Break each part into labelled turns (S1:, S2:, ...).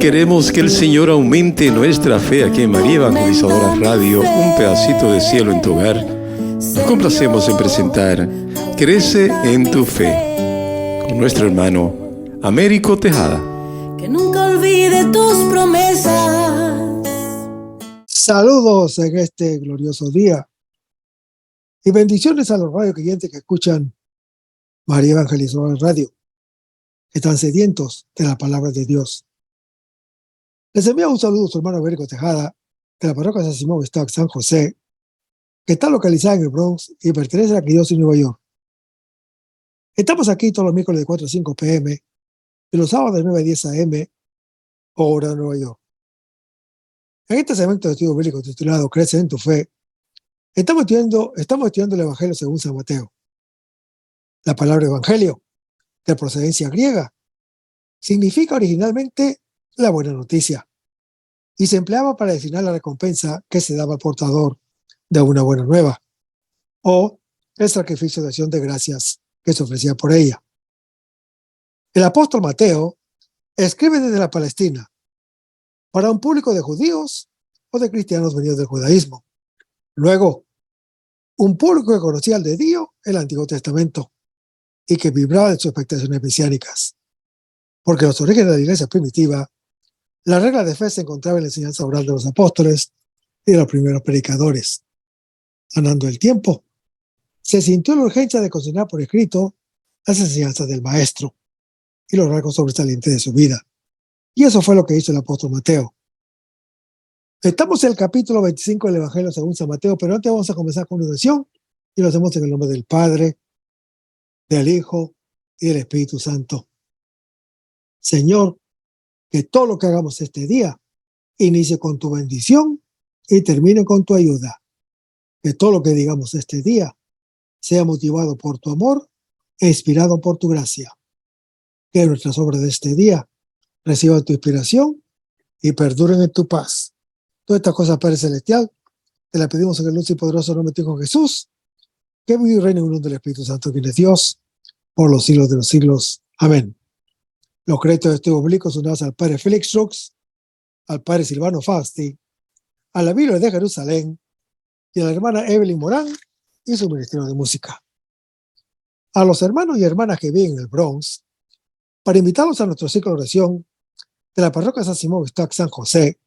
S1: Queremos que el Señor aumente nuestra fe aquí en María Evangelizadora Radio, un pedacito de cielo en tu hogar. Nos complacemos en presentar Crece en tu fe con nuestro hermano Américo Tejada.
S2: Que nunca olvide tus promesas.
S3: Saludos en este glorioso día y bendiciones a los radio clientes que escuchan María Evangelizadora Radio, que están sedientos de la palabra de Dios. Les envío un saludo a su hermano Américo Tejada, de la parroquia San Simón Stock, San José, que está localizada en el Bronx y pertenece a la Arquidiócesis de Nueva York. Estamos aquí todos los miércoles de 4 a 5 p.m. y los sábados de 9 a 10 a.m. hora de Nueva York. En este segmento de estudio bíblico titulado Crece en tu fe, estamos estudiando el Evangelio según San Mateo. La palabra evangelio, de procedencia griega, significa originalmente la buena noticia y se empleaba para designar la recompensa que se daba al portador de una buena nueva o el sacrificio de acción de gracias que se ofrecía por ella. El apóstol Mateo escribe desde la Palestina para un público de judíos o de cristianos venidos del judaísmo. Luego, un público que conocía al dedillo el Antiguo Testamento y que vibraba de sus expectaciones mesiánicas. Porque en los orígenes de la iglesia primitiva, la regla de fe se encontraba en la enseñanza oral de los apóstoles y de los primeros predicadores. Andando el tiempo, se sintió la urgencia de consignar por escrito las enseñanzas del maestro y los rasgos sobresalientes de su vida. Y eso fue lo que hizo el apóstol Mateo. Estamos en el capítulo 25 del Evangelio según San Mateo, pero antes vamos a comenzar con una oración y lo hacemos en el nombre del Padre, del Hijo y del Espíritu Santo. Señor, que todo lo que hagamos este día inicie con tu bendición y termine con tu ayuda. Que todo lo que digamos este día sea motivado por tu amor e inspirado por tu gracia. Que nuestras obras de este día reciban tu inspiración y perduren en tu paz. Todas estas cosas, Padre Celestial, te las pedimos en el dulce y poderoso nombre de tu Hijo Jesús, que vive y reina en el mundo del Espíritu Santo, quien es Dios, por los siglos de los siglos. Amén. Los créditos de estudios bíblicos son dados al Padre Félix Rux, al Padre Silvano Fausti, a la Biblia de Jerusalén y a la hermana Evelyn Morán y su ministerio de música. A los hermanos y hermanas que viven en el Bronx, para invitarlos a nuestro ciclo de oración de la parroquia San Simón Stock, San José,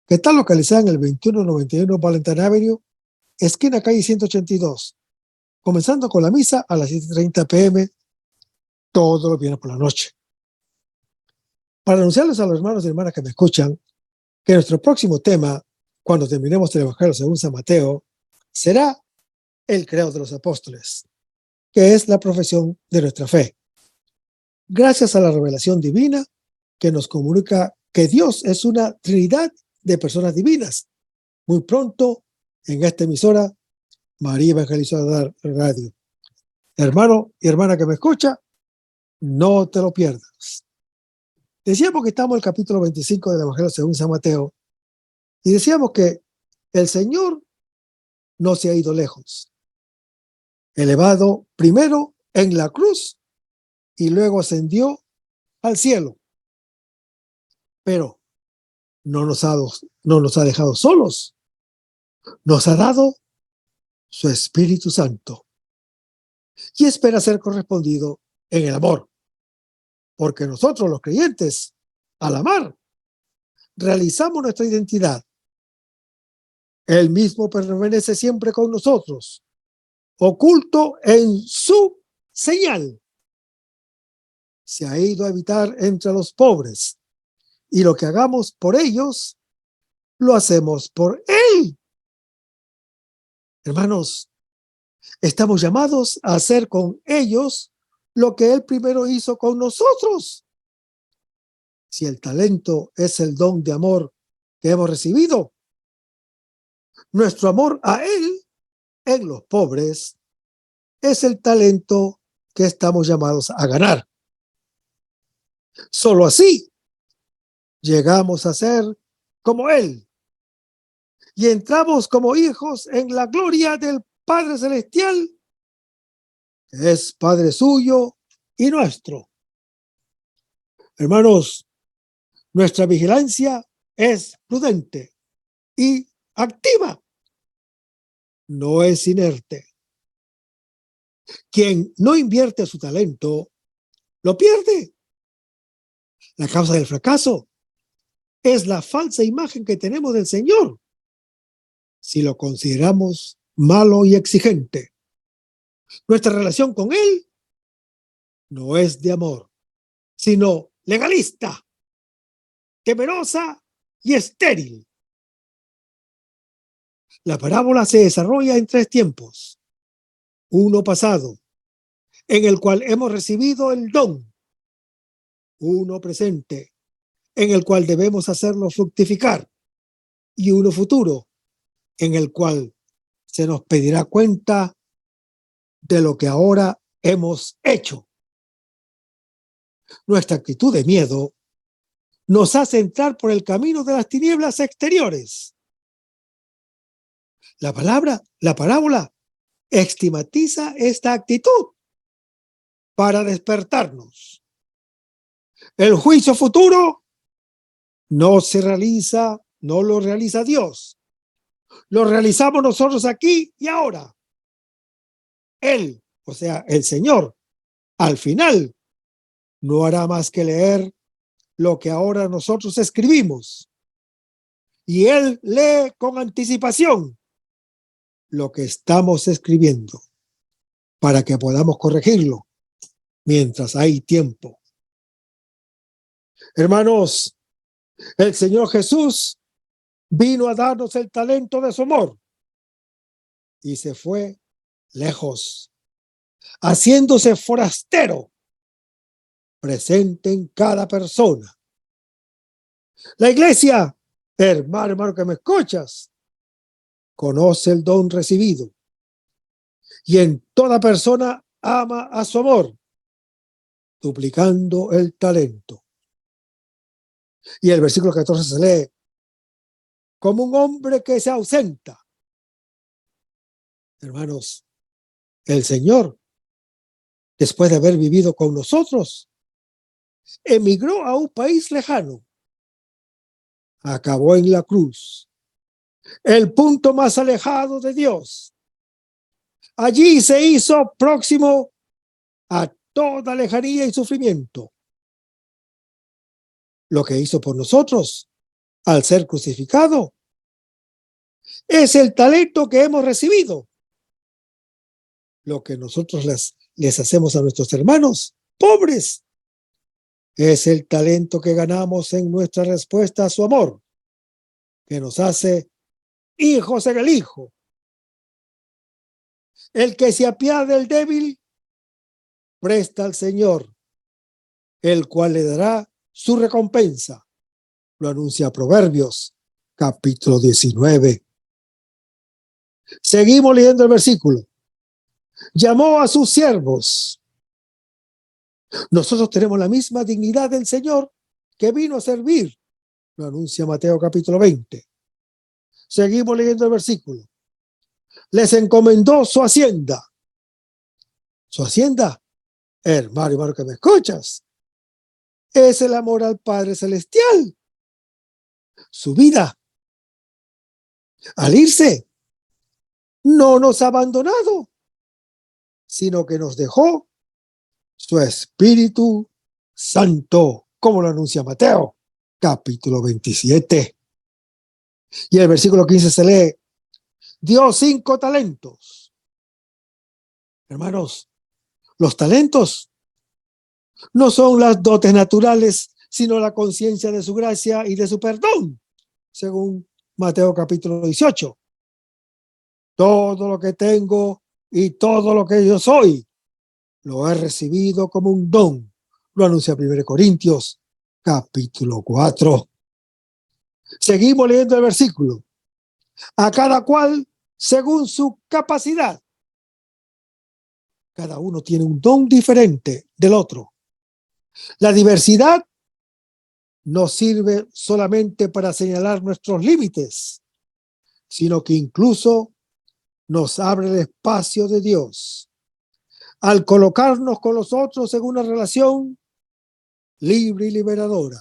S3: que está localizada en el 2191 Valentine Avenue, esquina calle 182, comenzando con la misa a las 7:30 p.m. todos los viernes por la noche. Para anunciarles a los hermanos y hermanas que me escuchan que nuestro próximo tema, cuando terminemos el Evangelio según San Mateo, será el credo de los apóstoles, que es la profesión de nuestra fe. Gracias a la revelación divina que nos comunica que Dios es una trinidad de personas divinas. Muy pronto, en esta emisora, María Evangelizadora Radio. Hermano y hermana que me escucha, no te lo pierdas. Decíamos que estamos en el capítulo 25 del Evangelio según San Mateo y decíamos que el Señor no se ha ido lejos. Elevado primero en la cruz y luego ascendió al cielo. Pero no nos ha dejado solos. Nos ha dado su Espíritu Santo y espera ser correspondido en el amor. Porque nosotros los creyentes, al amar, realizamos nuestra identidad. Él mismo permanece siempre con nosotros, oculto en su señal. Se ha ido a habitar entre los pobres y lo que hagamos por ellos, lo hacemos por Él. Hermanos, estamos llamados a hacer con ellos lo que Él primero hizo con nosotros. Si el talento es el don de amor que hemos recibido, nuestro amor a Él en los pobres es el talento que estamos llamados a ganar. Solo así llegamos a ser como Él y entramos como hijos en la gloria del Padre Celestial, que es Padre suyo y nuestro. Hermanos, Nuestra vigilancia es prudente y activa, no es inerte. Quien no invierte su talento, lo pierde. La causa del fracaso es la falsa imagen que tenemos del Señor, si lo consideramos malo y exigente. Nuestra relación con Él no es de amor, sino legalista, temerosa y estéril. La parábola se desarrolla en 3 tiempos. Uno pasado, en el cual hemos recibido el don. Uno presente, en el cual debemos hacerlo fructificar. Y uno futuro, en el cual se nos pedirá cuenta de lo que ahora hemos hecho. Nuestra actitud de miedo nos hace entrar por el camino de las tinieblas exteriores. La parábola estigmatiza esta actitud para despertarnos. El juicio futuro no lo realiza Dios. Lo realizamos nosotros aquí y ahora. Él, o sea, el Señor, al final no hará más que leer lo que ahora nosotros escribimos. Y Él lee con anticipación lo que estamos escribiendo para que podamos corregirlo mientras hay tiempo. Hermanos, el Señor Jesús vino a darnos el talento de su amor y se fue lejos, haciéndose forastero, presente en cada persona. La iglesia, hermano que me escuchas, conoce el don recibido y en toda persona ama a su amor, duplicando el talento. Y el versículo 14 se lee: como un hombre que se ausenta. Hermanos, el Señor, después de haber vivido con nosotros, emigró a un país lejano. Acabó en la cruz, el punto más alejado de Dios. Allí se hizo próximo a toda lejanía y sufrimiento. Lo que hizo por nosotros al ser crucificado es el talento que hemos recibido. Lo que nosotros les hacemos a nuestros hermanos pobres es el talento que ganamos en nuestra respuesta a su amor, que nos hace hijos en el Hijo. El que se apiada del débil presta al Señor, el cual le dará su recompensa. Lo anuncia Proverbios, capítulo 19. Seguimos leyendo el versículo. Llamó a sus siervos. Nosotros tenemos la misma dignidad del Señor que vino a servir. Lo anuncia Mateo capítulo 20. Seguimos leyendo el versículo. Les encomendó su hacienda. Su hacienda, hermano que me escuchas, es el amor al Padre Celestial. Su vida, al irse, no nos ha abandonado, sino que nos dejó su Espíritu Santo, como lo anuncia Mateo, capítulo 27. Y el versículo 15 se lee: dio 5 talentos. Hermanos, los talentos no son las dotes naturales, sino la conciencia de su gracia y de su perdón, según Mateo capítulo 18. Todo lo que tengo y todo lo que yo soy, lo he recibido como un don. Lo anuncia 1 Corintios capítulo 4. Seguimos leyendo el versículo. A cada cual según su capacidad. Cada uno tiene un don diferente del otro. La diversidad no sirve solamente para señalar nuestros límites, sino que incluso nos abre el espacio de Dios. Al colocarnos con los otros en una relación libre y liberadora,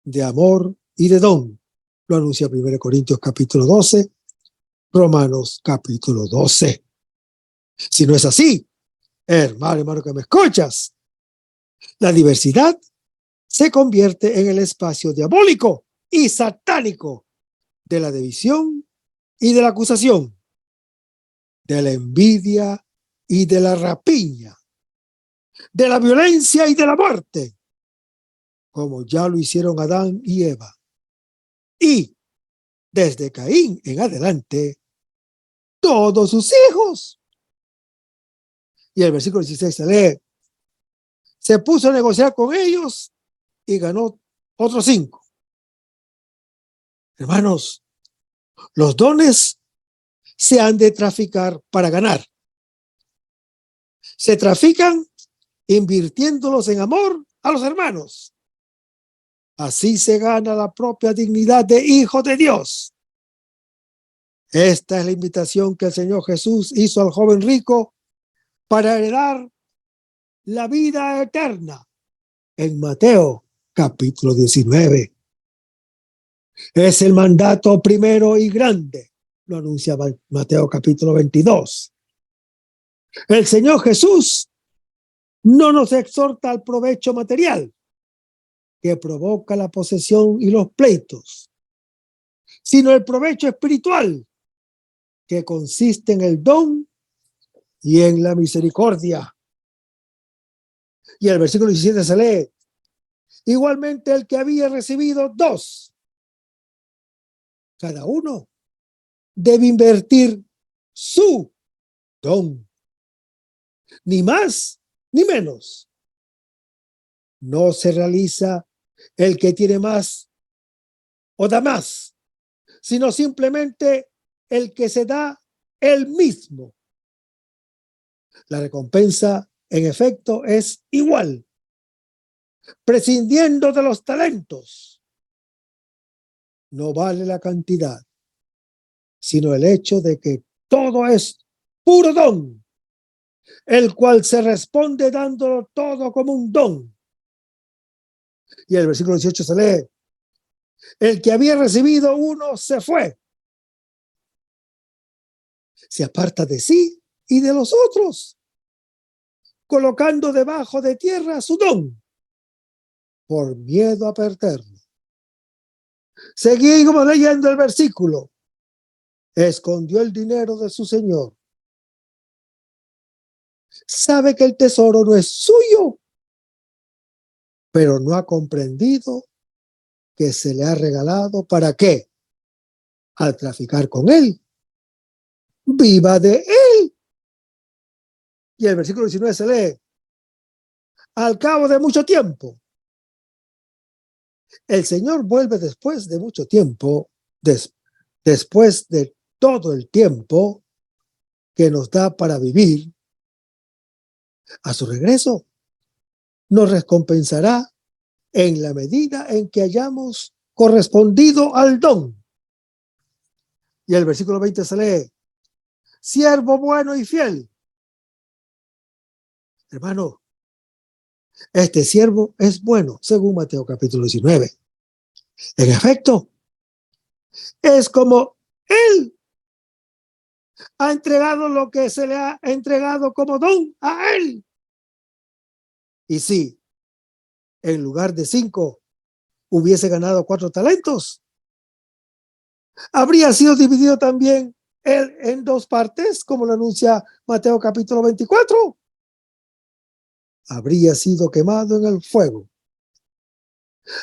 S3: de amor y de don. Lo anuncia 1 Corintios capítulo 12, Romanos capítulo 12. Si no es así, hermano que me escuchas, la diversidad se convierte en el espacio diabólico y satánico de la división y de la acusación, de la envidia y de la rapiña, de la violencia y de la muerte, como ya lo hicieron Adán y Eva. Y desde Caín en adelante, todos sus hijos. Y el versículo 16 se lee: se puso a negociar con ellos y ganó otros 5. Hermanos, los dones se han de traficar para ganar. Se trafican invirtiéndolos en amor a los hermanos. Así se gana la propia dignidad de hijo de Dios. Esta es la invitación que el Señor Jesús hizo al joven rico para heredar la vida eterna en Mateo capítulo 19. Es el mandato primero y grande, lo anuncia Mateo capítulo 22. El Señor Jesús no nos exhorta al provecho material que provoca la posesión y los pleitos, sino el provecho espiritual que consiste en el don y en la misericordia. Y el versículo 17 se lee: igualmente el que había recibido 2, cada uno debe invertir su don, ni más ni menos. No se realiza el que tiene más o da más, sino simplemente el que se da él mismo. La recompensa, en efecto, es igual, prescindiendo de los talentos. No vale la cantidad, sino el hecho de que todo es puro don, el cual se responde dándolo todo como un don. Y el versículo 18 se lee: el que había recibido 1 se fue, se aparta de sí y de los otros, colocando debajo de tierra su don, por miedo a perderlo. Seguimos leyendo el versículo: escondió el dinero de su señor. Sabe que el tesoro no es suyo, pero no ha comprendido que se le ha regalado para que, al traficar con él, viva de él. Y el versículo 19 se lee: al cabo de mucho tiempo. El Señor vuelve después de mucho tiempo, después de todo el tiempo que nos da para vivir. A su regreso, nos recompensará en la medida en que hayamos correspondido al don. Y el versículo 20 se lee: siervo bueno y fiel. Hermano, este siervo es bueno, según Mateo capítulo 19. En efecto, es como él ha entregado lo que se le ha entregado como don a él. Y si en lugar de 5 hubiese ganado 4 talentos, habría sido dividido también él en 2 partes, como lo anuncia Mateo capítulo 24. Habría sido quemado en el fuego.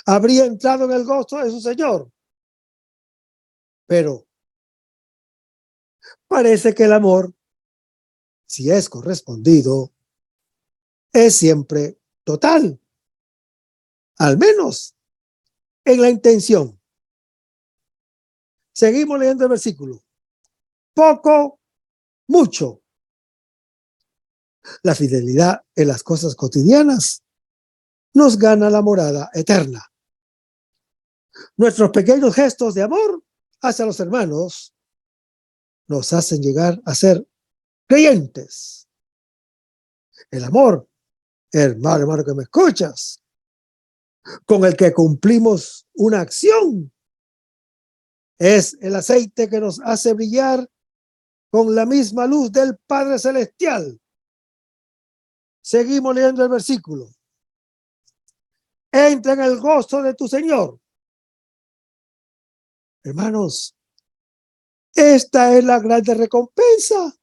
S3: Habría entrado en el gozo de su Señor. Pero parece que el amor, si es correspondido, es siempre total, al menos en la intención. Seguimos leyendo el versículo: poco, mucho. La fidelidad en las cosas cotidianas nos gana la morada eterna. Nuestros pequeños gestos de amor hacia los hermanos nos hacen llegar a ser creyentes. El amor, hermano que me escuchas, con el que cumplimos una acción. Es el aceite que nos hace brillar con la misma luz del Padre Celestial. Seguimos leyendo el versículo. Entra en el gozo de tu Señor. Hermanos, esta es la grande recompensa.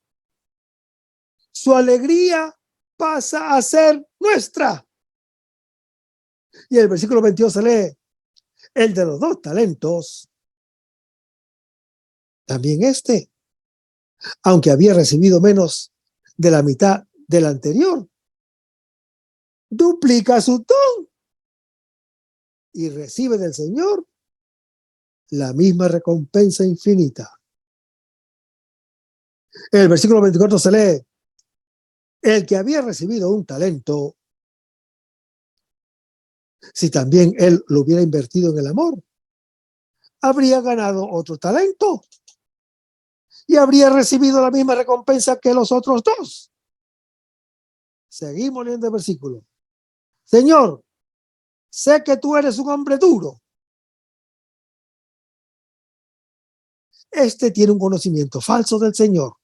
S3: Su alegría pasa a ser nuestra. Y el versículo 22 se lee, el de los 2 talentos, también aunque había recibido menos de la mitad del anterior, duplica su don y recibe del Señor la misma recompensa infinita. En el versículo 24 se lee, el que había recibido un talento, si también él lo hubiera invertido en el amor, habría ganado otro talento y habría recibido la misma recompensa que los otros 2. Seguimos leyendo el versículo. Señor, sé que tú eres un hombre duro. Tiene un conocimiento falso del Señor.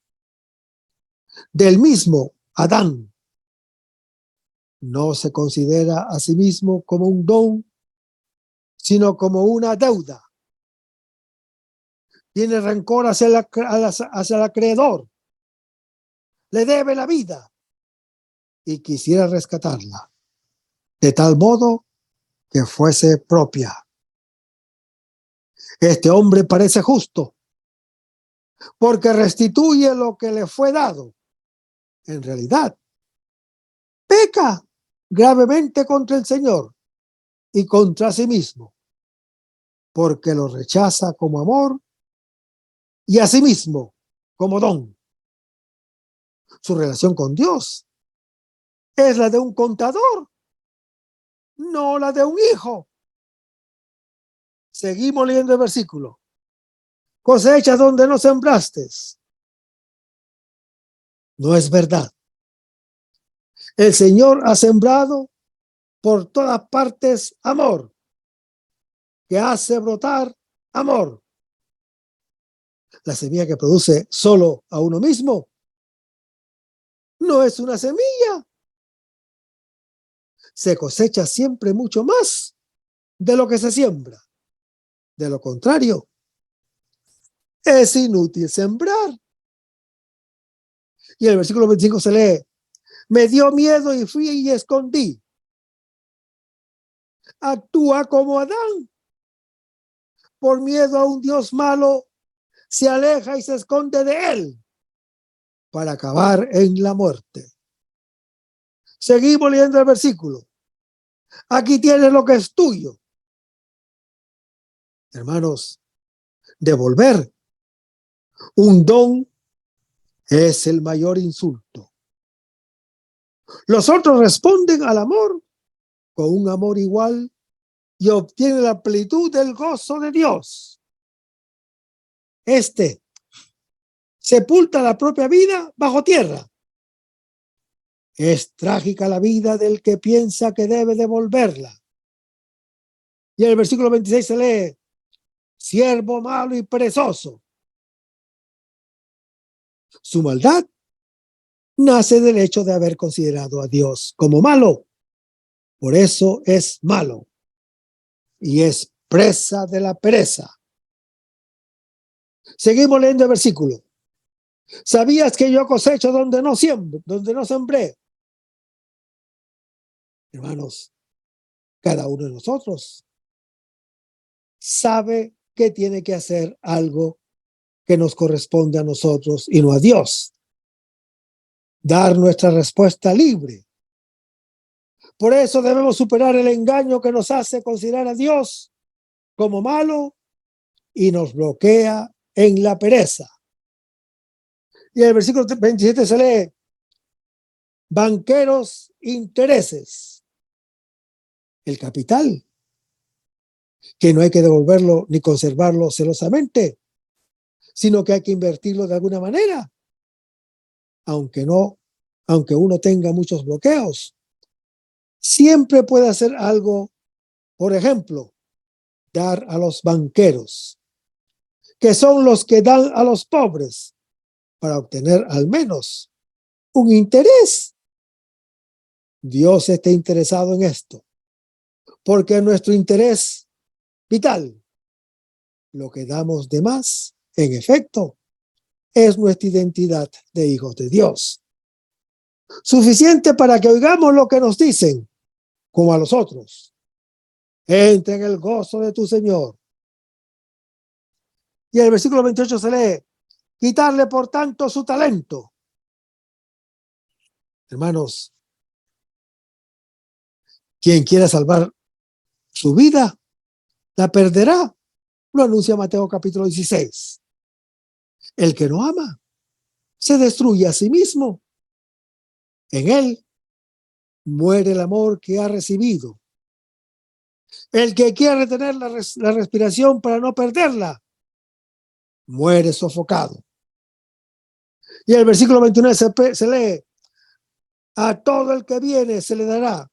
S3: Del mismo Adán. No se considera a sí mismo como un don, sino como una deuda. Tiene rencor hacia el acreedor. Le debe la vida y quisiera rescatarla, de tal modo que fuese propia. Este hombre parece justo, porque restituye lo que le fue dado. En realidad, peca gravemente contra el Señor y contra sí mismo, porque lo rechaza como amor y a sí mismo como don. Su relación con Dios es la de un contador, no la de un hijo. Seguimos leyendo el versículo. Cosecha donde no sembraste. No es verdad. El Señor ha sembrado por todas partes amor, que hace brotar amor. La semilla que produce solo a uno mismo no es una semilla. Se cosecha siempre mucho más de lo que se siembra. De lo contrario, es inútil sembrar. Y en el versículo 25 se lee, me dio miedo y fui y escondí. Actúa como Adán. Por miedo a un Dios malo, se aleja y se esconde de él para acabar en la muerte. Seguimos leyendo el versículo. Aquí tienes lo que es tuyo. Hermanos, devolver un don es el mayor insulto. Los otros responden al amor con un amor igual y obtienen la plenitud del gozo de Dios. Sepulta la propia vida bajo tierra. Es trágica la vida del que piensa que debe devolverla. Y en el versículo 26 se lee, siervo malo y perezoso. Su maldad nace del hecho de haber considerado a Dios como malo. Por eso es malo y es presa de la pereza. Seguimos leyendo el versículo. ¿Sabías que yo cosecho donde no sembré? Hermanos, cada uno de nosotros sabe que tiene que hacer algo que nos corresponde a nosotros y no a Dios. Dar nuestra respuesta libre. Por eso debemos superar el engaño que nos hace considerar a Dios como malo y nos bloquea en la pereza. Y en el versículo 27 se lee, banqueros intereses. El capital, que no hay que devolverlo ni conservarlo celosamente, sino que hay que invertirlo de alguna manera, aunque uno tenga muchos bloqueos. Siempre puede hacer algo Por ejemplo, dar a los banqueros, que son los que dan a los pobres para obtener al menos un interés. Dios está interesado en esto, porque nuestro interés vital, lo que damos de más, en efecto, es nuestra identidad de hijos de Dios. Suficiente para que oigamos lo que nos dicen, como a los otros. Entra en el gozo de tu Señor. Y el versículo 28 se lee, quitarle por tanto su talento. Hermanos, quien quiera salvar su vida, la perderá. Lo anuncia Mateo capítulo 16. El que no ama, se destruye a sí mismo. En él muere el amor que ha recibido. El que quiere retener la respiración para no perderla, muere sofocado. Y el versículo 29 se lee, a todo el que viene se le dará,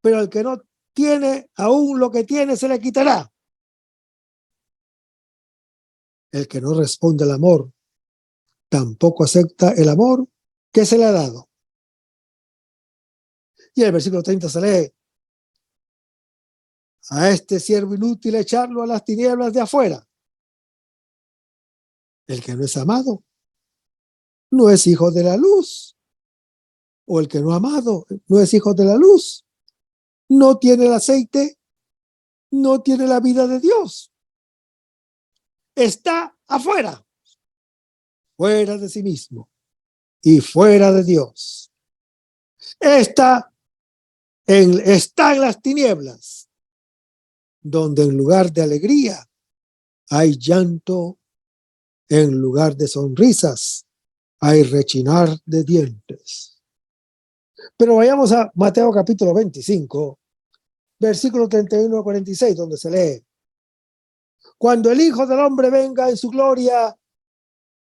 S3: pero al que no tiene, aún lo que tiene se le quitará. El que no responde al amor, tampoco acepta el amor que se le ha dado. Y el versículo 30 se lee, a este siervo inútil echarlo a las tinieblas de afuera. El que no es amado no es hijo de la luz, o el que no ha amado no es hijo de la luz, no tiene el aceite, no tiene la vida de Dios. Está afuera, fuera de sí mismo y fuera de Dios. Está en las tinieblas, donde en lugar de alegría hay llanto, en lugar de sonrisas hay rechinar de dientes. Pero vayamos a Mateo capítulo 25, versículo 31 a 46, donde se lee, cuando el Hijo del Hombre venga en su gloria,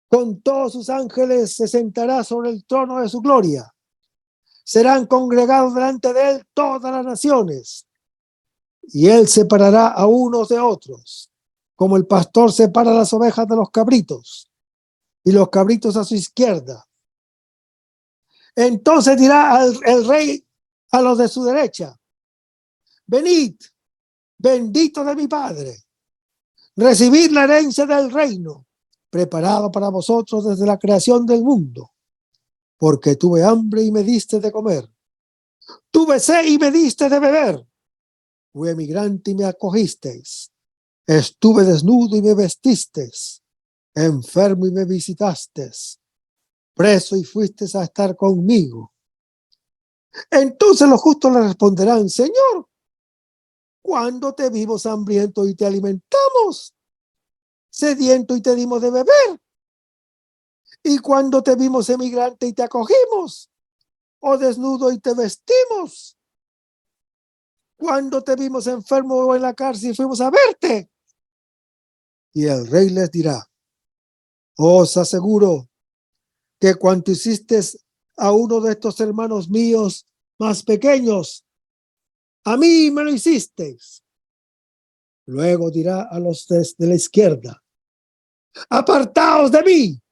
S3: con todos sus ángeles se sentará sobre el trono de su gloria. Serán congregados delante de él todas las naciones, y él separará a unos de otros, como el pastor separa las ovejas de los cabritos, y los cabritos a su izquierda. Entonces dirá el rey a los de su derecha, venid, bendito de mi Padre, recibid la herencia del reino, preparado para vosotros desde la creación del mundo, porque tuve hambre y me diste de comer, tuve sed y me diste de beber, fui emigrante y me acogisteis, estuve desnudo y me vestisteis, enfermo y me visitasteis, preso y fuisteis a estar conmigo. Entonces los justos le responderán, Señor, ¿cuándo te vimos hambriento y te alimentamos? Sediento y te dimos de beber. ¿Y cuando te vimos emigrante y te acogimos? ¿O desnudo y te vestimos? ¿Cuando te vimos enfermo o en la cárcel y fuimos a verte? Y el rey les dirá, os aseguro que cuanto hiciste a uno de estos hermanos míos más pequeños, a mí me lo hicisteis. Luego dirá a los de la izquierda, apartaos de mí,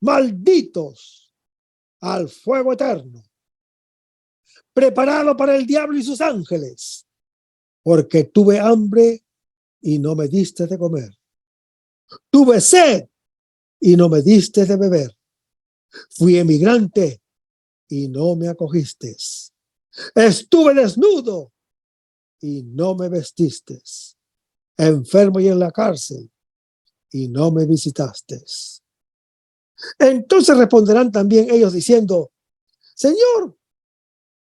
S3: malditos, al fuego eterno, preparado para el diablo y sus ángeles, porque tuve hambre y no me diste de comer, tuve sed y no me diste de beber, fui emigrante y no me acogisteis, estuve desnudo y no me vestisteis, enfermo y en la cárcel y no me visitasteis. Entonces responderán también ellos diciendo, Señor,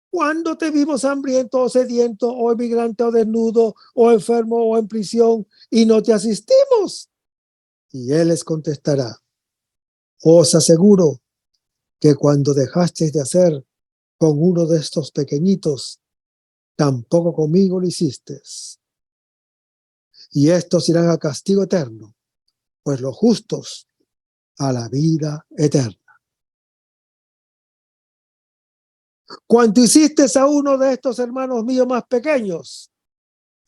S3: ¿cuándo te vimos hambriento o sediento o emigrante o desnudo o enfermo o en prisión y no te asistimos? Y él les contestará, os aseguro que cuando dejasteis de hacer con uno de estos pequeñitos, tampoco conmigo lo hicisteis. Y estos irán al castigo eterno, pues los justos a la vida eterna. Cuanto hiciste a uno de estos hermanos míos más pequeños,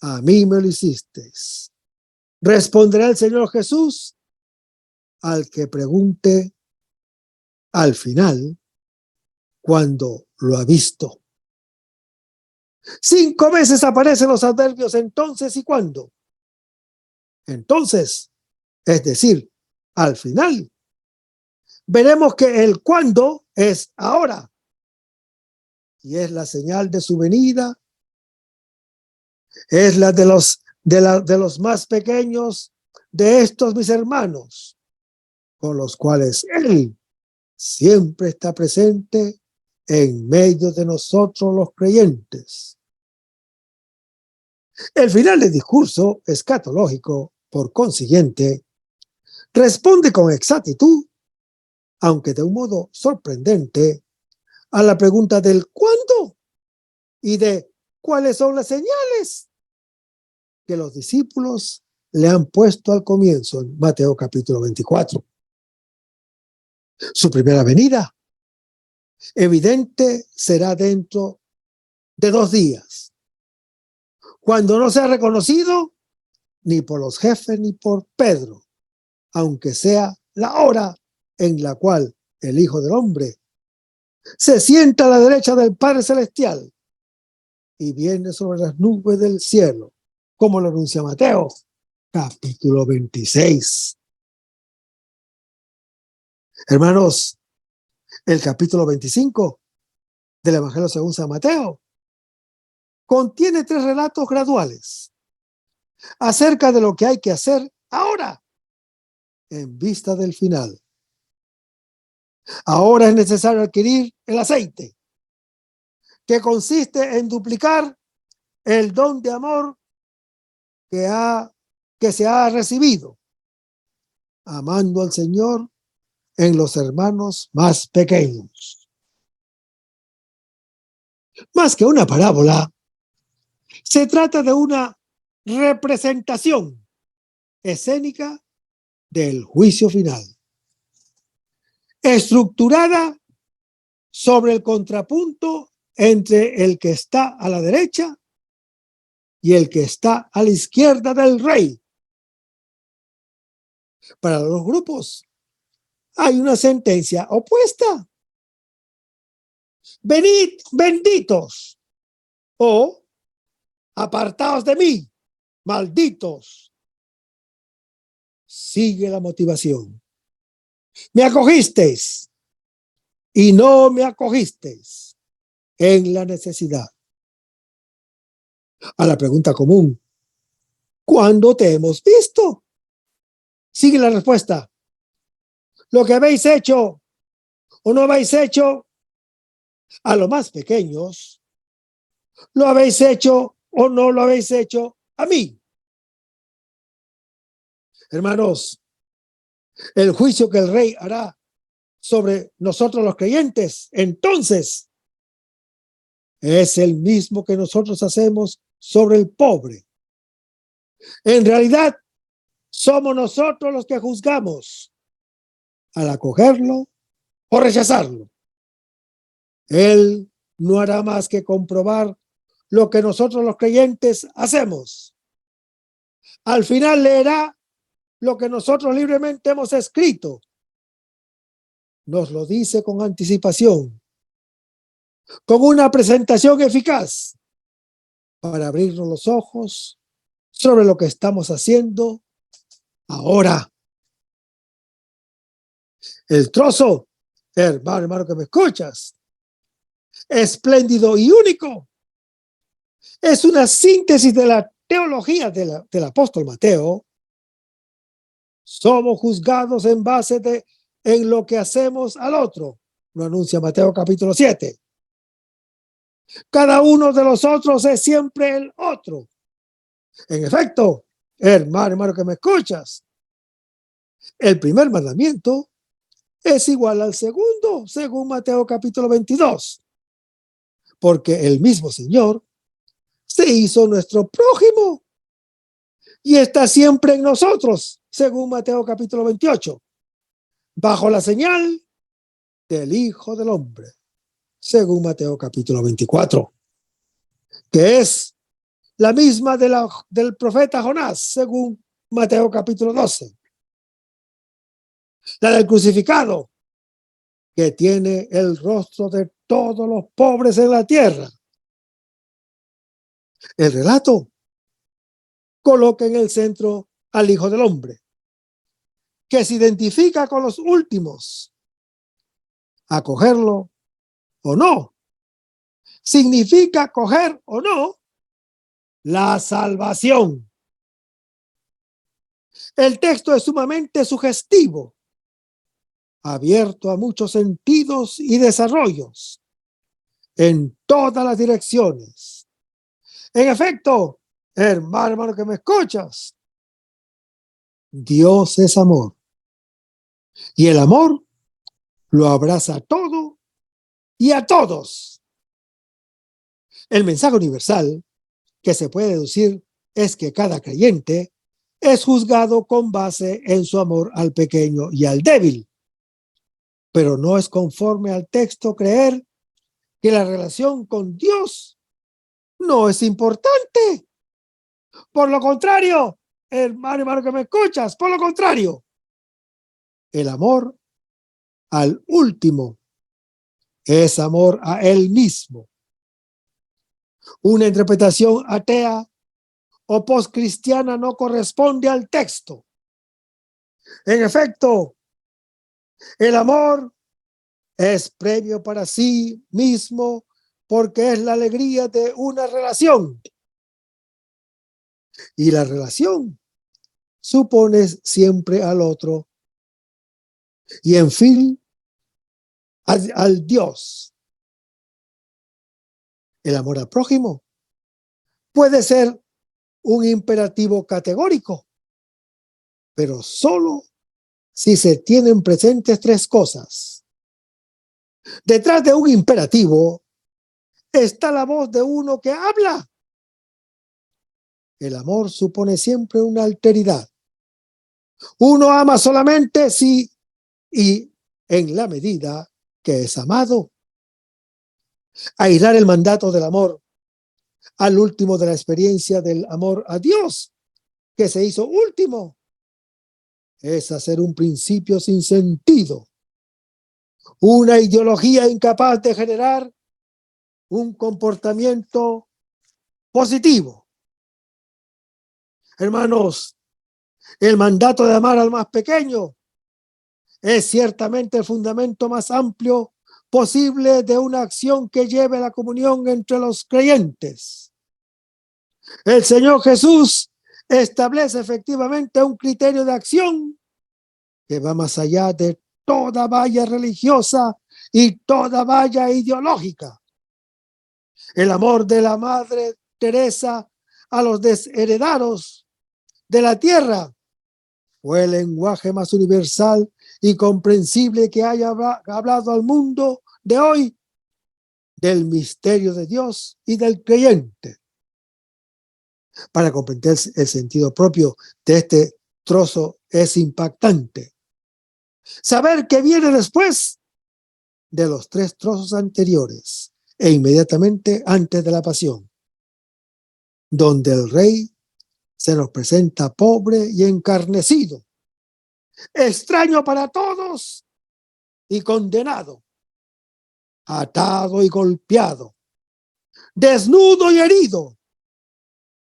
S3: a mí me lo hicisteis. Responderá el Señor Jesús al que pregunte al final, cuando lo ha visto. 5 veces aparecen los adverbios entonces y cuándo. Entonces, es decir, al final, veremos que el cuándo es ahora y es la señal de su venida, es la de los más pequeños de estos mis hermanos, con los cuales Él siempre está presente en medio de nosotros los creyentes. El final del discurso escatológico, por consiguiente, responde con exactitud, aunque de un modo sorprendente, a la pregunta del ¿cuándo? Y de ¿cuáles son las señales que los discípulos le han puesto al comienzo en Mateo capítulo 24? Su primera venida, evidente, será dentro de 2 días, cuando no sea reconocido ni por los jefes ni por Pedro, aunque sea la hora en la cual el Hijo del Hombre se sienta a la derecha del Padre Celestial y viene sobre las nubes del cielo, como lo anuncia Mateo, capítulo 26. Hermanos, el capítulo 25 del Evangelio según San Mateo contiene 3 relatos graduales acerca de lo que hay que hacer ahora en vista del final. Ahora es necesario adquirir el aceite, que consiste en duplicar el don de amor que se ha recibido, amando al Señor en los hermanos más pequeños. Más que una parábola, se trata de una representación escénica del juicio final, estructurada sobre el contrapunto entre el que está a la derecha y el que está a la izquierda del rey. Para los grupos hay una sentencia opuesta. Venid, benditos, o apartaos de mí, malditos. Sigue la motivación. Me acogisteis y no me acogisteis en la necesidad. A la pregunta común, ¿cuándo te hemos visto? Sigue la respuesta. Lo que habéis hecho o no habéis hecho a los más pequeños, lo habéis hecho o no lo habéis hecho a mí. Hermanos, el juicio que el rey hará sobre nosotros los creyentes, entonces, es el mismo que nosotros hacemos sobre el pobre. En realidad, somos nosotros los que juzgamos al acogerlo o rechazarlo. Él no hará más que comprobar lo que nosotros los creyentes hacemos. Al final leerá lo que nosotros libremente hemos escrito. Nos lo dice con anticipación, con una presentación eficaz para abrirnos los ojos sobre lo que estamos haciendo ahora. El trozo, hermano que me escuchas, espléndido y único, es una síntesis de la teología del apóstol Mateo. Somos juzgados en base en lo que hacemos al otro, lo anuncia Mateo capítulo 7. Cada uno de los otros es siempre el otro. En efecto, hermano que me escuchas, el primer mandamiento es igual al segundo, según Mateo capítulo 22, porque el mismo Señor se hizo nuestro prójimo y está siempre en nosotros, según Mateo capítulo 28, bajo la señal del Hijo del Hombre, según Mateo capítulo 24, que es la misma del profeta Jonás, según Mateo capítulo 12. La del crucificado, que tiene el rostro de todos los pobres en la tierra. El relato coloca en el centro al Hijo del Hombre, que se identifica con los últimos. Acogerlo o no, significa coger o no la salvación. El texto es sumamente sugestivo, abierto a muchos sentidos y desarrollos, en todas las direcciones. En efecto, hermano que me escuchas, Dios es amor. Y el amor lo abraza todo y a todos. El mensaje universal que se puede deducir es que cada creyente es juzgado con base en su amor al pequeño y al débil. Pero no es conforme al texto creer que la relación con Dios no es importante. Por lo contrario, hermano que me escuchas, por lo contrario, el amor al último es amor a él mismo. Una interpretación atea o postcristiana no corresponde al texto. En efecto, el amor es previo para sí mismo porque es la alegría de una relación. Y la relación supone siempre al otro y en fin al Dios. El amor al prójimo puede ser un imperativo categórico, pero solo si se tienen presentes tres cosas. Detrás de un imperativo está la voz de uno que habla. El amor supone siempre una alteridad. Uno ama solamente si y en la medida que es amado. Aislar el mandato del amor al último de la experiencia del amor a Dios, que se hizo último, es hacer un principio sin sentido, una ideología incapaz de generar un comportamiento positivo. Hermanos, el mandato de amar al más pequeño es ciertamente el fundamento más amplio posible de una acción que lleve a la comunión entre los creyentes. El Señor Jesús establece efectivamente un criterio de acción que va más allá de toda valla religiosa y toda valla ideológica. El amor de la Madre Teresa a los desheredados de la tierra fue el lenguaje más universal y comprensible que haya hablado al mundo de hoy del misterio de Dios y del creyente. Para comprender el sentido propio de este trozo es impactante. Saber que viene después de los tres trozos anteriores e inmediatamente antes de la pasión, donde el rey se nos presenta pobre y encarnecido, extraño para todos y condenado, atado y golpeado, desnudo y herido,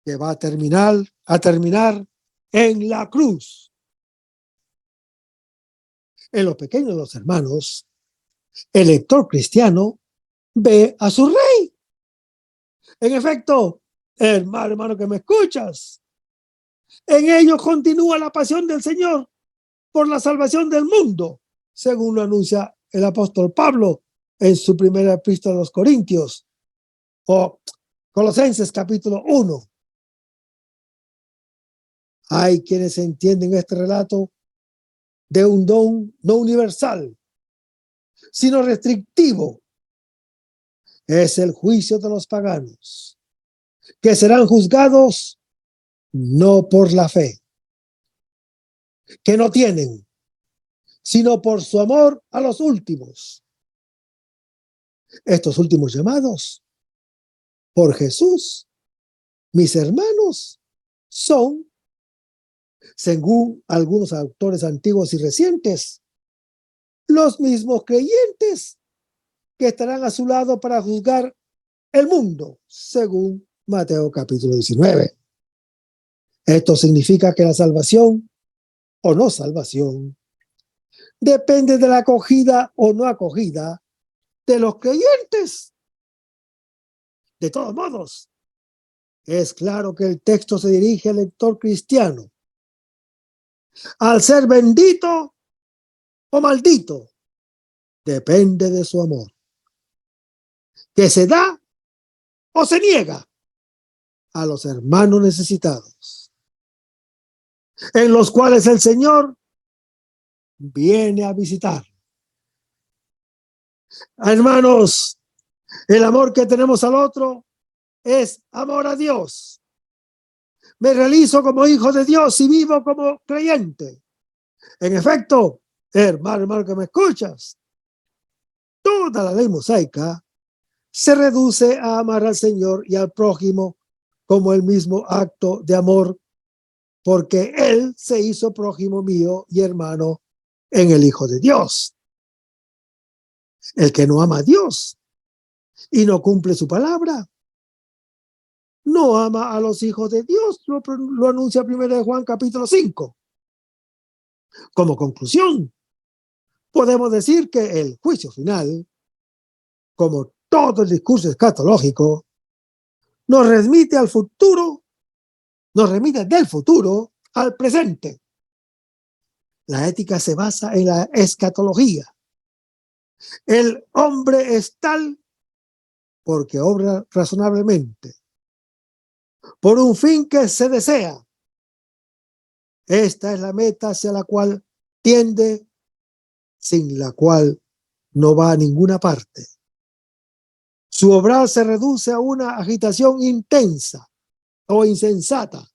S3: que va a terminar en la cruz. En lo pequeño de los hermanos, el lector cristiano ve a su rey. En efecto, hermano que me escuchas, en ellos continúa la pasión del Señor por la salvación del mundo, según lo anuncia el apóstol Pablo en su primera epístola a los Corintios, o Colosenses capítulo 1. Hay quienes entienden este relato de un don no universal, sino restrictivo. Es el juicio de los paganos, que serán juzgados no por la fe que no tienen, sino por su amor a los últimos. Estos últimos llamados por Jesús mis hermanos son, según algunos autores antiguos y recientes, los mismos creyentes que estarán a su lado para juzgar el mundo, según Mateo capítulo 19. Esto significa que la salvación o no salvación depende de la acogida o no acogida de los creyentes. De todos modos, es claro que el texto se dirige al lector cristiano. Al ser bendito o maldito, depende de su amor, que se da o se niega a los hermanos necesitados, en los cuales el Señor viene a visitar. Hermanos, el amor que tenemos al otro es amor a Dios. Me realizo como hijo de Dios y vivo como creyente. En efecto, hermano que me escuchas, toda la ley mosaica se reduce a amar al Señor y al prójimo como el mismo acto de amor, porque Él se hizo prójimo mío y hermano en el Hijo de Dios. El que no ama a Dios y no cumple su palabra, no ama a los hijos de Dios. Lo anuncia 1 Juan capítulo 5. Como conclusión, podemos decir que el juicio final, como todo el discurso escatológico, nos remite al futuro, nos remite del futuro al presente. La ética se basa en la escatología. El hombre es tal porque obra razonablemente, por un fin que se desea. Esta es la meta hacia la cual tiende, sin la cual no va a ninguna parte. Su obrar se reduce a una agitación intensa o insensata,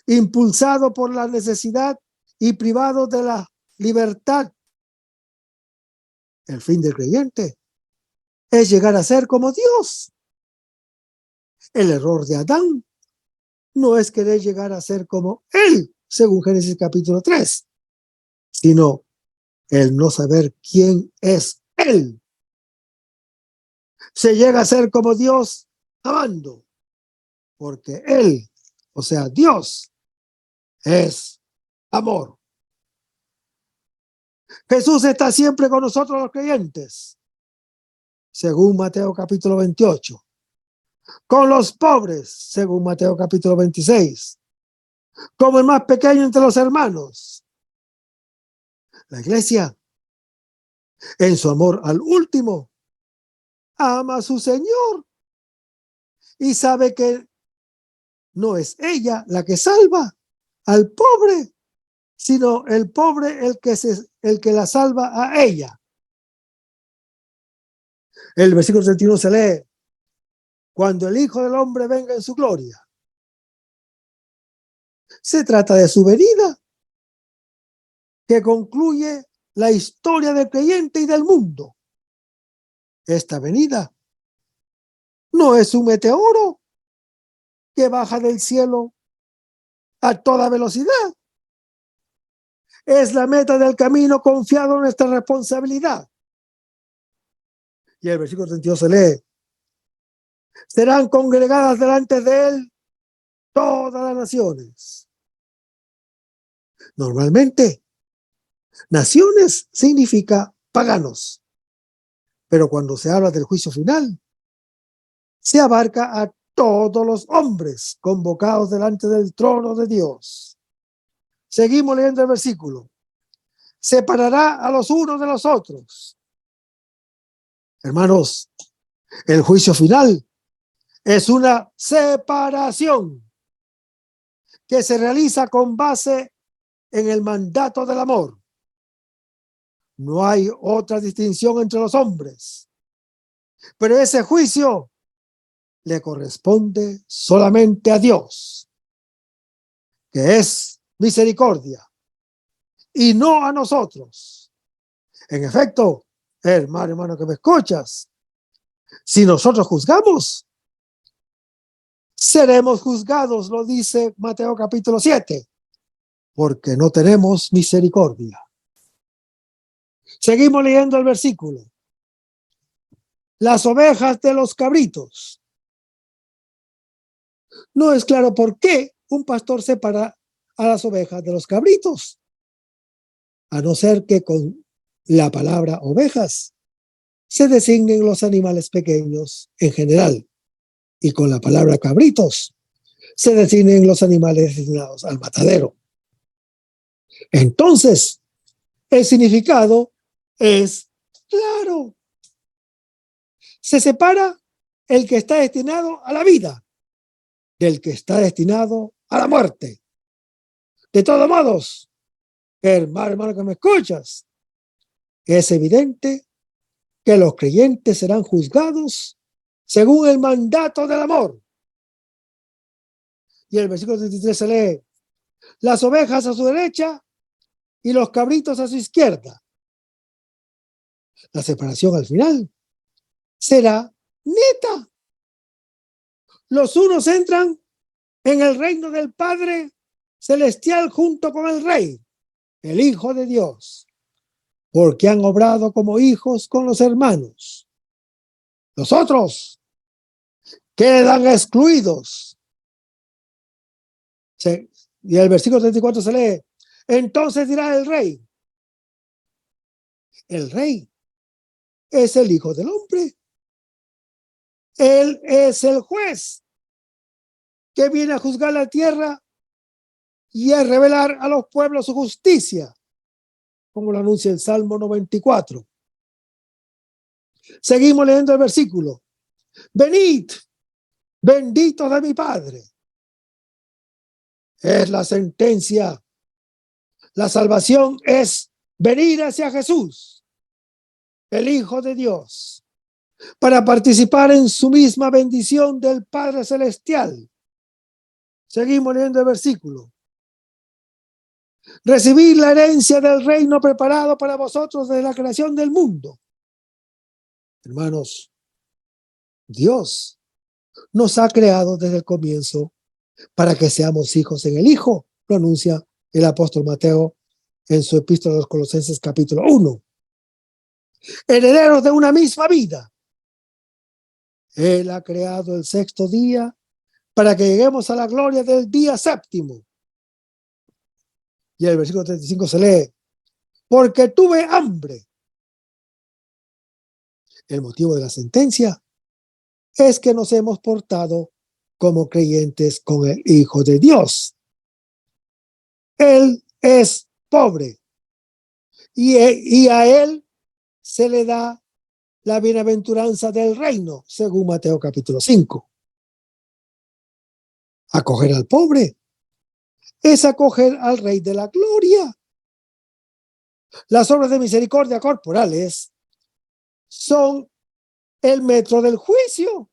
S3: impulsado por la necesidad y privado de la libertad. El fin del creyente es llegar a ser como Dios. El error de Adán no es querer llegar a ser como Él, según Génesis capítulo 3, sino el no saber quién es Él. Se llega a ser como Dios amando, porque Él, o sea, Dios, es amor. Jesús está siempre con nosotros los creyentes, según Mateo capítulo 28. Con los pobres, según Mateo capítulo 26. Como el más pequeño entre los hermanos. La iglesia, en su amor al último, ama a su Señor y sabe que no es ella la que salva al pobre, sino el pobre el que la salva a ella. El versículo 31 se lee: cuando el Hijo del Hombre venga en su gloria. Se trata de su venida, que concluye la historia del creyente y del mundo. Esta venida no es un meteoro que baja del cielo a toda velocidad. Es la meta del camino confiado en nuestra responsabilidad. Y el versículo 32 se lee: serán congregadas delante de él todas las naciones. Normalmente, naciones significa paganos. Pero cuando se habla del juicio final, se abarca a todos los hombres convocados delante del trono de Dios. Seguimos leyendo el versículo. Separará a los unos de los otros. Hermanos, el juicio final es una separación que se realiza con base en el mandato del amor. No hay otra distinción entre los hombres, pero ese juicio le corresponde solamente a Dios, que es misericordia, y no a nosotros. En efecto, hermano que me escuchas, si nosotros juzgamos, seremos juzgados, lo dice Mateo capítulo 7, porque no tenemos misericordia. Seguimos leyendo el versículo. Las ovejas de los cabritos. No es claro por qué un pastor separa a las ovejas de los cabritos, a no ser que con la palabra ovejas se designen los animales pequeños en general, y con la palabra cabritos se designen los animales destinados al matadero. Entonces, el significado es claro. Se separa el que está destinado a la vida del que está destinado a la muerte. De todos modos, hermano que me escuchas, es evidente que los creyentes serán juzgados según el mandato del amor. Y el versículo 33 se lee: las ovejas a su derecha y los cabritos a su izquierda. La separación al final será neta. Los unos entran en el reino del Padre Celestial junto con el Rey, el Hijo de Dios, porque han obrado como hijos con los hermanos. Los otros quedan excluidos. Y el versículo 34 se lee: entonces dirá el Rey. El Rey es el Hijo del Hombre. Él es el juez que viene a juzgar la tierra y a revelar a los pueblos su justicia, como lo anuncia el Salmo 94. Seguimos leyendo el versículo. Venid, benditos de mi Padre. Es la sentencia. La salvación es venir hacia Jesús, el Hijo de Dios, para participar en su misma bendición del Padre Celestial. Seguimos leyendo el versículo. Recibir la herencia del reino preparado para vosotros desde la creación del mundo. Hermanos, Dios nos ha creado desde el comienzo para que seamos hijos en el Hijo, lo anuncia el apóstol Mateo en su epístola a los Colosenses capítulo 1. Herederos de una misma vida. Él ha creado el sexto día para que lleguemos a la gloria del día séptimo. Y el versículo 35 se lee: porque tuve hambre. El motivo de la sentencia es que nos hemos portado como creyentes con el Hijo de Dios. Él es pobre y a él se le da la bienaventuranza del reino, según Mateo capítulo 5. Acoger al pobre es acoger al Rey de la Gloria. Las obras de misericordia corporales son el metro del juicio.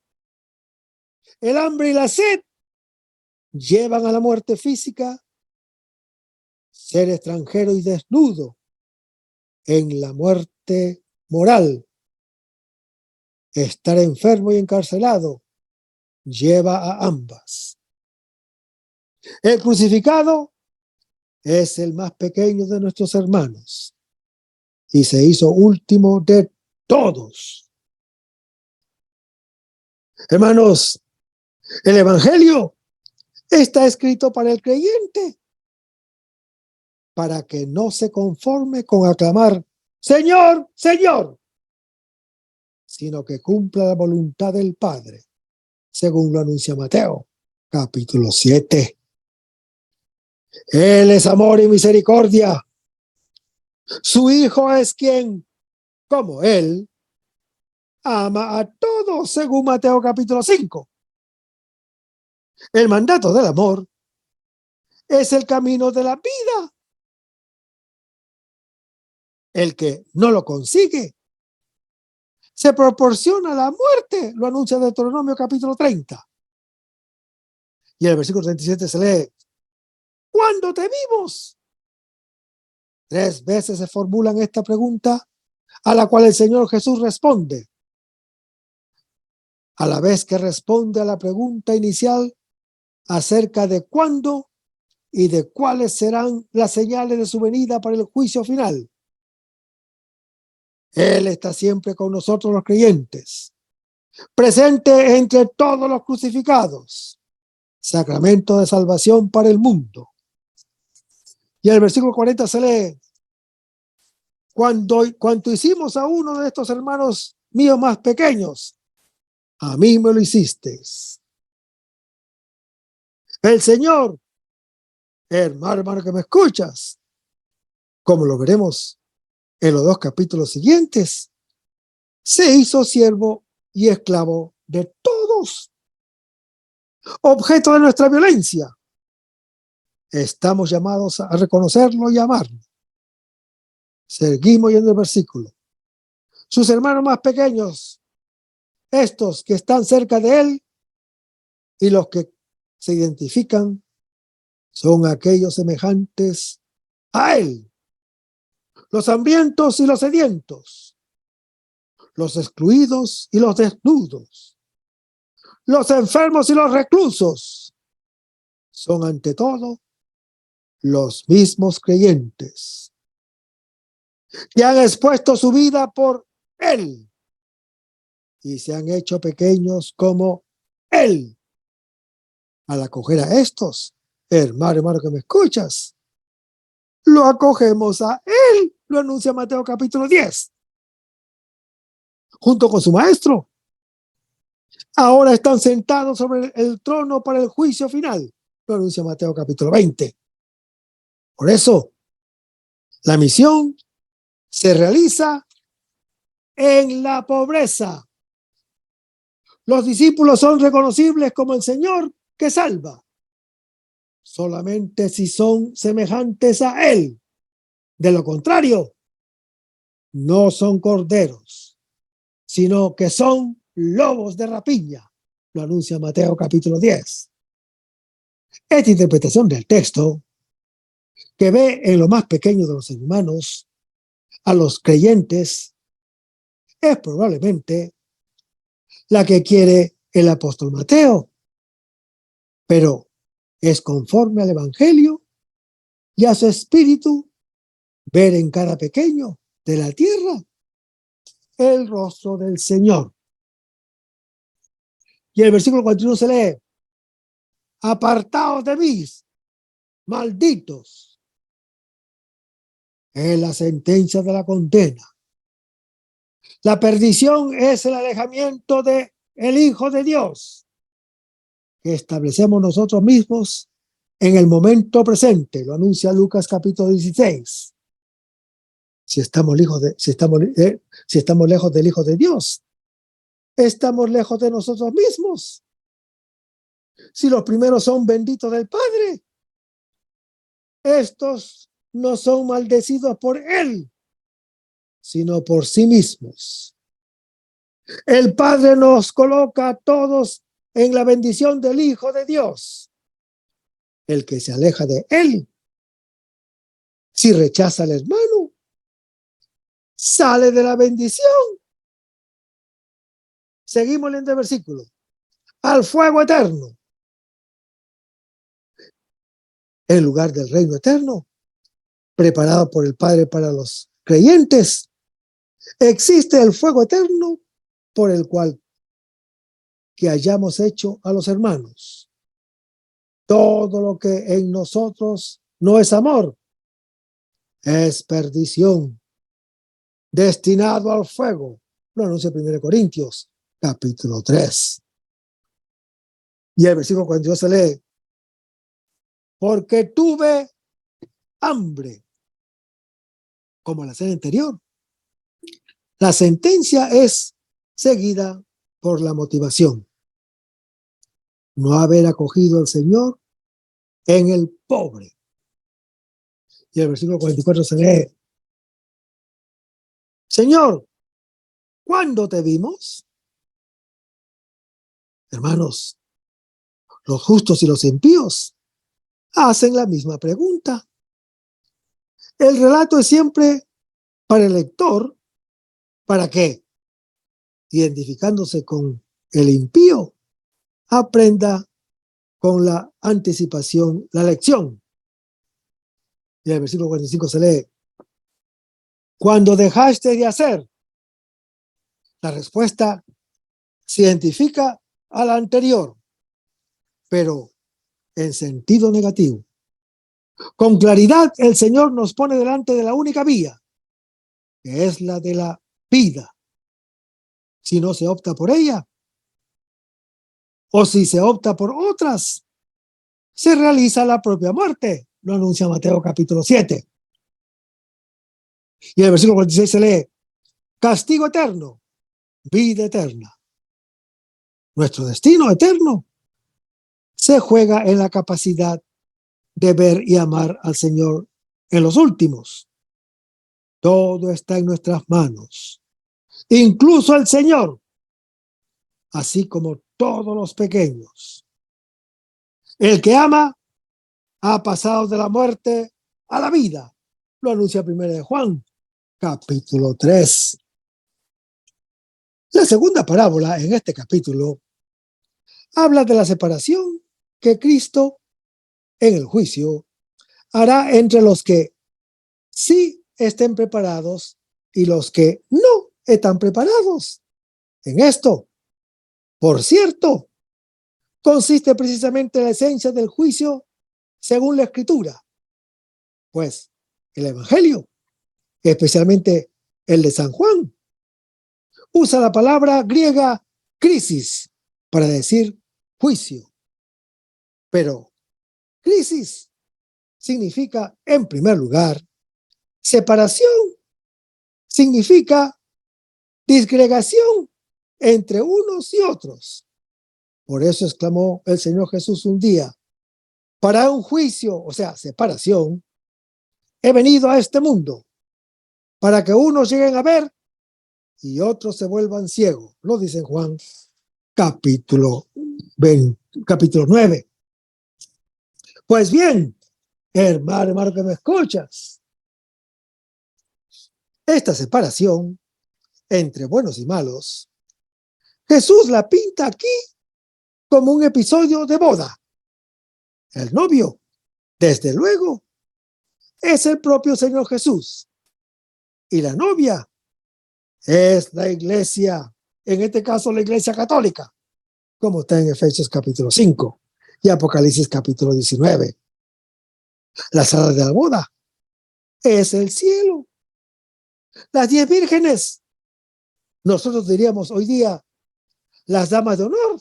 S3: El hambre y la sed llevan a la muerte física. Ser extranjero y desnudo en la muerte moral. Estar enfermo y encarcelado lleva a ambas. El crucificado es el más pequeño de nuestros hermanos y se hizo último de todos. Hermanos, el Evangelio está escrito para el creyente, para que no se conforme con aclamar Señor, Señor, sino que cumpla la voluntad del Padre, según lo anuncia Mateo, capítulo 7. Él es amor y misericordia. Su Hijo es quien, como Él, ama a todos, según Mateo capítulo 5. El mandato del amor es el camino de la vida. El que no lo consigue se proporciona la muerte, lo anuncia Deuteronomio capítulo 30. Y el versículo 37 se lee: ¿cuándo te vimos? 3 veces se formulan esta pregunta, a la cual el Señor Jesús responde: a la vez que responde a la pregunta inicial acerca de cuándo y de cuáles serán las señales de su venida para el juicio final. Él está siempre con nosotros los creyentes, presente entre todos los crucificados, sacramento de salvación para el mundo. Y el versículo 40 se lee: cuanto hicimos a uno de estos hermanos míos más pequeños, a mí me lo hicisteis. El Señor, hermano que me escuchas, como lo veremos en los 2 capítulos siguientes, se hizo siervo y esclavo de todos, objeto de nuestra violencia. Estamos llamados a reconocerlo y amarlo. Seguimos yendo el versículo. Sus hermanos más pequeños, estos que están cerca de él, y los que se identifican, son aquellos semejantes a él: los hambrientos y los sedientos, los excluidos y los desnudos, los enfermos y los reclusos. Son ante todo los mismos creyentes que han expuesto su vida por él y se han hecho pequeños como él. Al acoger a estos, hermano que me escuchas, lo acogemos a él, lo anuncia Mateo capítulo 10, junto con su maestro. Ahora están sentados sobre el trono para el juicio final, lo anuncia Mateo capítulo 20. Por eso, la misión se realiza en la pobreza. Los discípulos son reconocibles como el Señor que salva solamente si son semejantes a él. De lo contrario, no son corderos, sino que son lobos de rapiña, lo anuncia Mateo capítulo 10. Esta interpretación del texto, que ve en lo más pequeño de los hermanos a los creyentes, es probablemente la que quiere el apóstol Mateo, pero es conforme al Evangelio y a su espíritu ver en cada pequeño de la tierra el rostro del Señor. Y el versículo 41 se lee: apartaos de mí, malditos. Es la sentencia de la condena. La perdición es el alejamiento del Hijo de Dios que establecemos nosotros mismos en el momento presente, lo anuncia Lucas capítulo 16. Si estamos lejos del Hijo de Dios, estamos lejos de nosotros mismos. Si los primeros son benditos del Padre, estos no son maldecidos por él, sino por sí mismos. El Padre nos coloca a todos en la bendición del Hijo de Dios. El que se aleja de él, si rechaza al hermano, sale de la bendición. Seguimos leyendo el versículo: al fuego eterno. En lugar del reino eterno, preparado por el Padre para los creyentes, existe el fuego eterno por el cual que hayamos hecho a los hermanos. Todo lo que en nosotros no es amor, es perdición, destinado al fuego. Lo anuncia 1 Corintios capítulo 3. Y el versículo 42 se lee: porque tuve hambre, como la cena anterior. La sentencia es seguida por la motivación: no haber acogido al Señor en el pobre. Y el versículo 44 se lee: Señor, ¿cuándo te vimos? Hermanos, los justos y los impíos hacen la misma pregunta. El relato es siempre para el lector. ¿Para qué? Identificándose con el impío aprenda con la anticipación la lección. Y en el versículo 45 se lee: cuando dejaste de hacer. La respuesta se identifica a la anterior, pero en sentido negativo. Con claridad, el Señor nos pone delante de la única vía, que es la de la vida. Si no se opta por ella, o si se opta por otras, se realiza la propia muerte. Lo anuncia Mateo capítulo 7. Y en el versículo 46 se lee: castigo eterno, vida eterna. Nuestro destino eterno se juega en la capacidad de ver y amar al Señor en los últimos. Todo está en nuestras manos, incluso el Señor, así como todos los pequeños. El que ama ha pasado de la muerte a la vida. Lo anuncia 1 Juan, capítulo 3. La segunda parábola en este capítulo habla de la separación que Cristo en el juicio hará entre los que sí estén preparados y los que no están preparados. En esto, por cierto, consiste precisamente la esencia del juicio según la Escritura. Pues el Evangelio, especialmente el de San Juan, usa la palabra griega crisis para decir juicio. Pero crisis significa, en primer lugar, separación, significa disgregación entre unos y otros. Por eso exclamó el Señor Jesús un día: para un juicio, o sea, separación, he venido a este mundo, para que unos lleguen a ver y otros se vuelvan ciegos. Lo dice en Juan capítulo 9. Pues bien, hermano que me escuchas, esta separación entre buenos y malos, Jesús la pinta aquí como un episodio de boda. El novio, desde luego, es el propio Señor Jesús. Y la novia es la iglesia, en este caso la iglesia católica, como está en Efesios capítulo 5 y Apocalipsis capítulo 19. La sala de la boda es el cielo. Las 10 vírgenes, nosotros diríamos hoy día las damas de honor,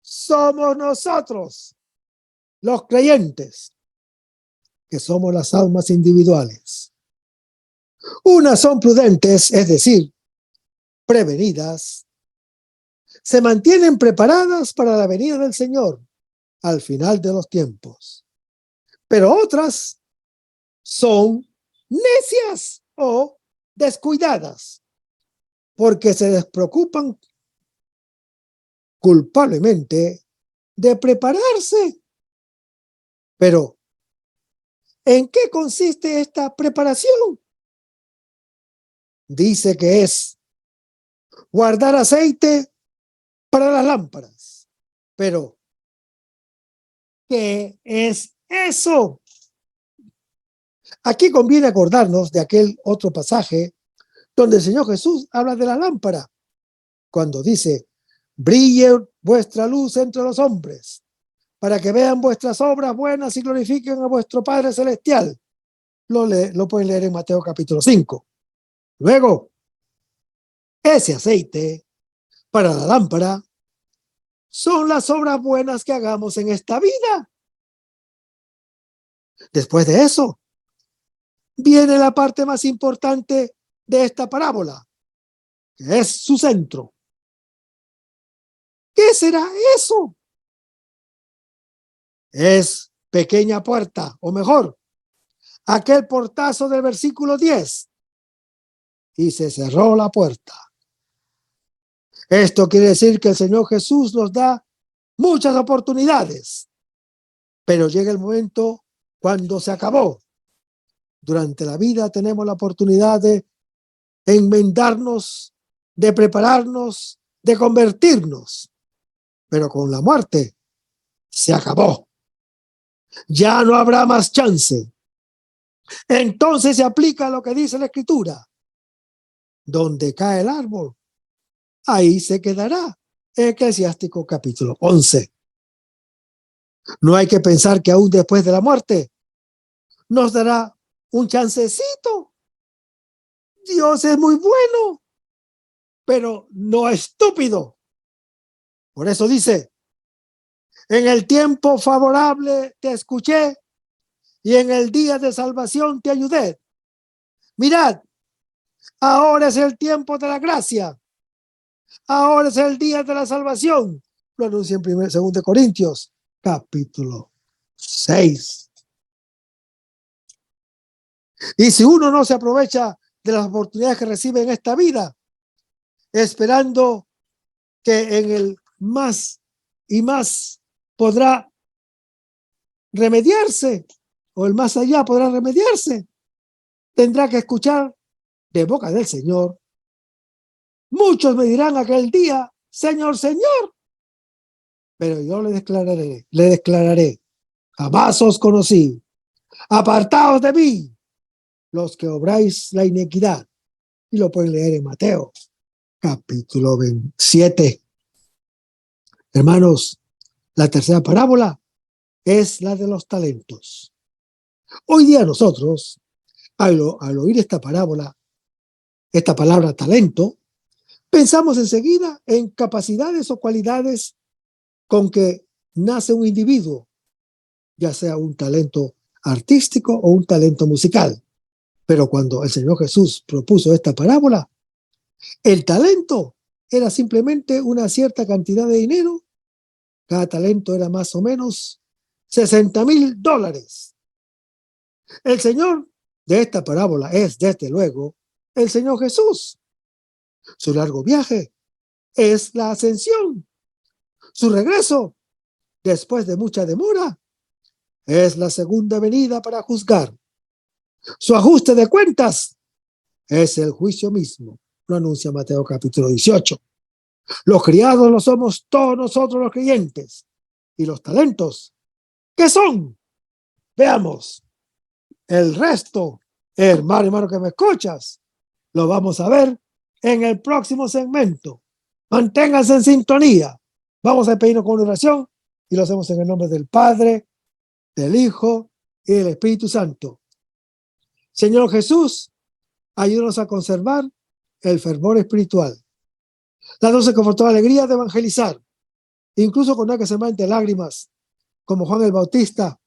S3: somos nosotros, los creyentes, que somos las almas individuales. Unas son prudentes, es decir, prevenidas, se mantienen preparadas para la venida del Señor al final de los tiempos. Pero otras son necias o descuidadas, porque se despreocupan culpablemente de prepararse. Pero, ¿en qué consiste esta preparación? Dice que es guardar aceite para las lámparas. Pero, ¿qué es eso? Aquí conviene acordarnos de aquel otro pasaje donde el Señor Jesús habla de la lámpara, cuando dice: brille vuestra luz entre los hombres, para que vean vuestras obras buenas y glorifiquen a vuestro Padre Celestial. Lo pueden leer en Mateo capítulo 5. Luego, ese aceite para la lámpara son las obras buenas que hagamos en esta vida. Después de eso, viene la parte más importante de esta parábola, que es su centro. ¿Qué será eso? Es pequeña puerta, o mejor, aquel portazo del versículo 10. Y se cerró la puerta. Esto quiere decir que el Señor Jesús nos da muchas oportunidades, pero llega el momento cuando se acabó. Durante la vida tenemos la oportunidad de enmendarnos, de prepararnos, de convertirnos, pero con la muerte se acabó. Ya no habrá más chance. Entonces se aplica lo que dice la Escritura. Donde cae el árbol, ahí se quedará. Eclesiástico capítulo 11. No hay que pensar que aún después de la muerte nos dará un chancecito. Dios es muy bueno, pero no estúpido. Por eso dice, en el tiempo favorable te escuché y en el día de salvación te ayudé. Mirad, ahora es el tiempo de la gracia. Ahora es el día de la salvación. Lo anuncia en 2 Corintios, capítulo 6. Y si uno no se aprovecha de las oportunidades que recibe en esta vida, esperando que en el más y más podrá remediarse, o el más allá podrá remediarse, tendrá que escuchar de boca del Señor. Muchos me dirán aquel día, Señor, Señor, pero yo le declararé, jamás os conocí, apartaos de mí, los que obráis la iniquidad. Y lo pueden leer en Mateo, capítulo 27. Hermanos, la tercera parábola es la de los talentos. Hoy día nosotros, al oír esta parábola, esta palabra talento, pensamos enseguida en capacidades o cualidades con que nace un individuo, ya sea un talento artístico o un talento musical. Pero cuando el Señor Jesús propuso esta parábola, el talento era simplemente una cierta cantidad de dinero. Cada talento era más o menos $60,000. El Señor de esta parábola es, desde luego, el Señor Jesús. Su largo viaje es la ascensión. Su regreso, después de mucha demora, es la segunda venida para juzgar. Su ajuste de cuentas es el juicio mismo. Lo anuncia Mateo capítulo 18. Los criados lo somos todos nosotros los creyentes. ¿Y los talentos qué son? Veamos. El resto, hermano que me escuchas, lo vamos a ver en el próximo segmento. Manténganse en sintonía. Vamos a pedirnos con oración y lo hacemos en el nombre del Padre, del Hijo y del Espíritu Santo. Señor Jesús, ayúdanos a conservar el fervor espiritual. Danos con toda alegría de evangelizar, incluso cuando hay que sembrar entre lágrimas, como Juan el Bautista,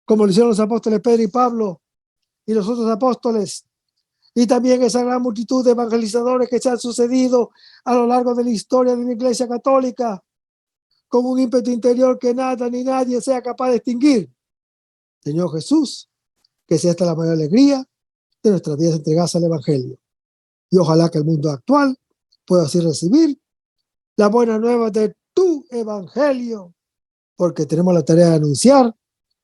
S3: como lo hicieron los apóstoles Pedro y Pablo y los otros apóstoles, y también esa gran multitud de evangelizadores que se han sucedido a lo largo de la historia de la Iglesia Católica, con un ímpetu interior que nada ni nadie sea capaz de extinguir. Señor Jesús, que sea esta la mayor alegría de nuestras vidas entregadas al Evangelio. Y ojalá que el mundo actual pueda así recibir la buena nueva de tu Evangelio, porque tenemos la tarea de anunciar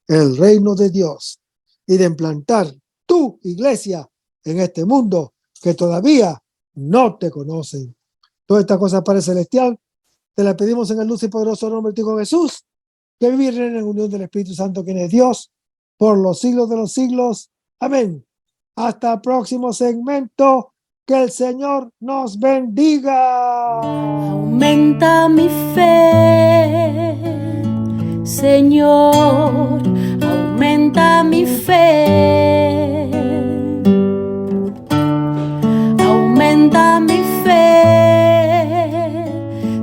S3: el reino de Dios y de implantar tu iglesia en este mundo que todavía no te conocen. Todas estas cosas, Padre Celestial, te las pedimos en el dulce y poderoso nombre de tu Hijo Jesús, que vive y reina en unión del Espíritu Santo, quien es Dios, por los siglos de los siglos. Amén. Hasta el próximo segmento. Que el Señor nos bendiga.
S2: Aumenta mi fe, Señor, aumenta mi fe. Aumenta mi fe,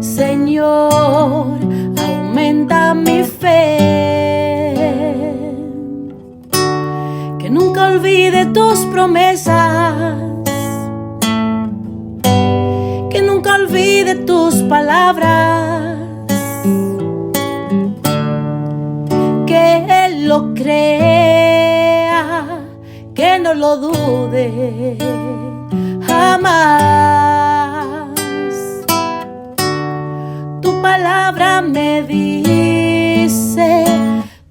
S2: Señor, aumenta mi fe. Que nunca olvide tus promesas, que nunca olvide tus palabras, que Él lo crea, que no lo dude jamás. Tu palabra me dice,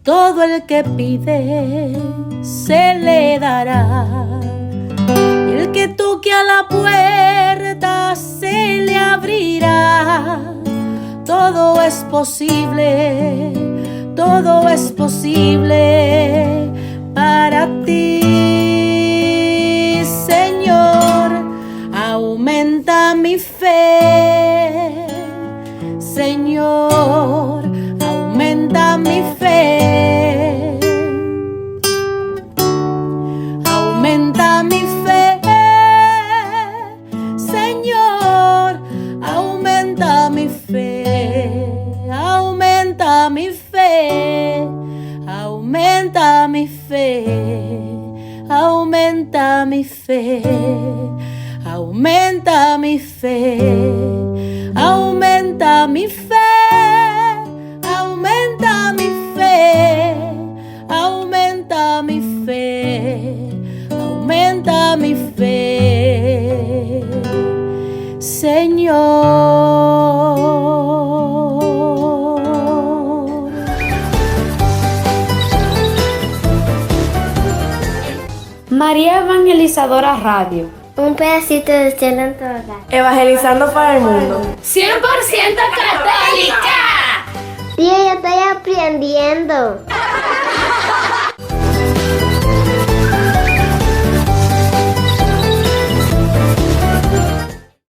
S2: todo el que pide se le dará, y el que tú que a la puerta se le abrirá. Todo es posible para ti, Señor. Aumenta mi fe, Señor, aumenta mi fe. Aumenta mi fe, Señor, aumenta mi fe. Aumenta mi fe, aumenta mi fe, aumenta mi fe, aumenta mi fe, aumenta mi fe, aumenta mi fe, aumenta mi fe, aumenta mi fe, Señor.
S4: María Evangelizadora Radio.
S5: Un pedacito de cielo en tu hogar.
S4: Evangelizando para el mundo.
S6: 100% católica.
S5: Tía, yo estoy aprendiendo.